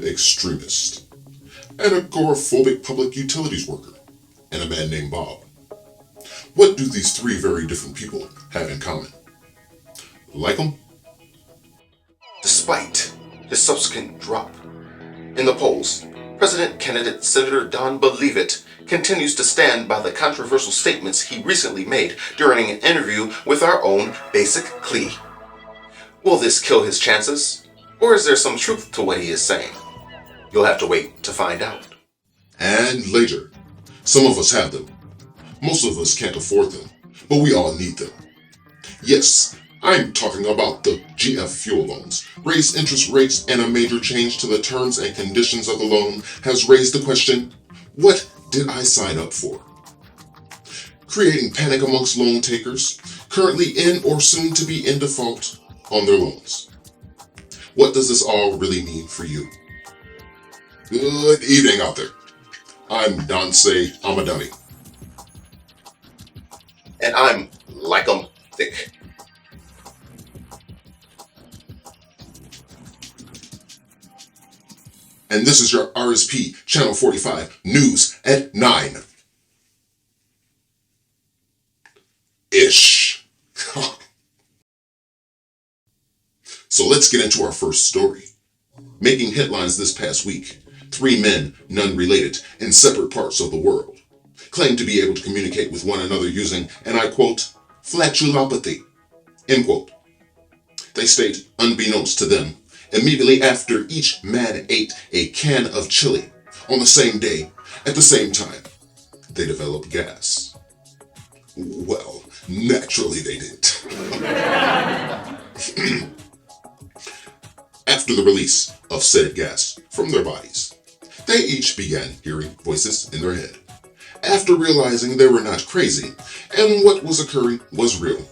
Trump extremist, an agoraphobic public utilities worker, and a man named Bob. What do these three very different people have in common? Likum? Despite his subsequent drop in the polls, President candidate Senator Don Believeit continues to stand by the controversial statements he recently made during an interview with our own Basic Clee. Will this kill his chances? Or is there some truth to what he is saying? You'll have to wait to find out. And later, some of us have them. Most of us can't afford them, but we all need them. Yes, I'm talking about the GF fuel loans. Raised interest rates and a major change to the terms and conditions of the loan has raised the question, what did I sign up for? Creating panic amongst loan takers, currently in or soon to be in default on their loans. What does this all really mean for you? Good evening out there. I'm Donsay, I'm a dummy. And I'm Likum Thick. And this is your RSP Channel 45 News at 9. Ish. So let's get into our first story. Making headlines this past week, three men, none related, in separate parts of the world, claim to be able to communicate with one another using, and I quote, flatulopathy, end quote. They state, unbeknownst to them, immediately after each man ate a can of chili on the same day, at the same time, they developed gas. Well, naturally they did. After the release of said gas from their bodies, they each began hearing voices in their head. After realizing they were not crazy and what was occurring was real,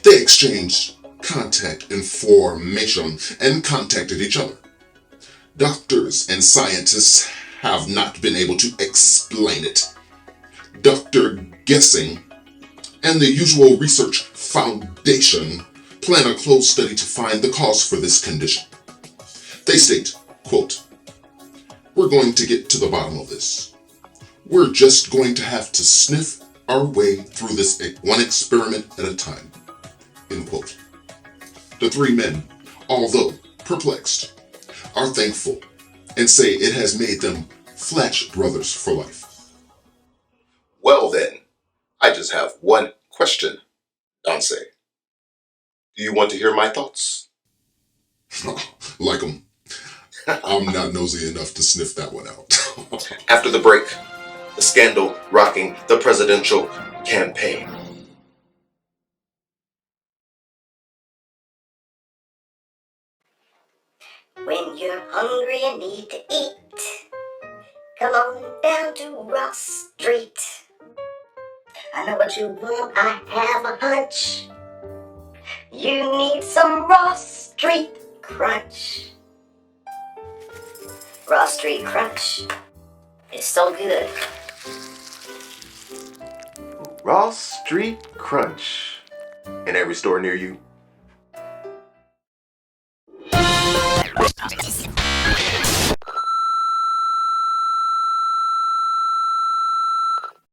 they exchanged contact information and contacted each other. Doctors and scientists have not been able to explain it. Doctor guessing and the usual research foundation plan a closed study to find the cause for this condition. They state, quote, we're going to get to the bottom of this. We're just going to have to sniff our way through this one experiment at a time, end quote. The three men, although perplexed, are thankful and say it has made them Flash brothers for life. Well then, I just have one question, Donsay. Do you want to hear my thoughts? Like 'em. I'm not nosy enough to sniff that one out. After the break, the scandal rocking the presidential campaign. When you're hungry and need to eat, come on down to Ross Street. I know what you want, I have a hunch. You need some Ross Street Crunch. Ross Street Crunch is so good. Ross Street Crunch. In every store near you.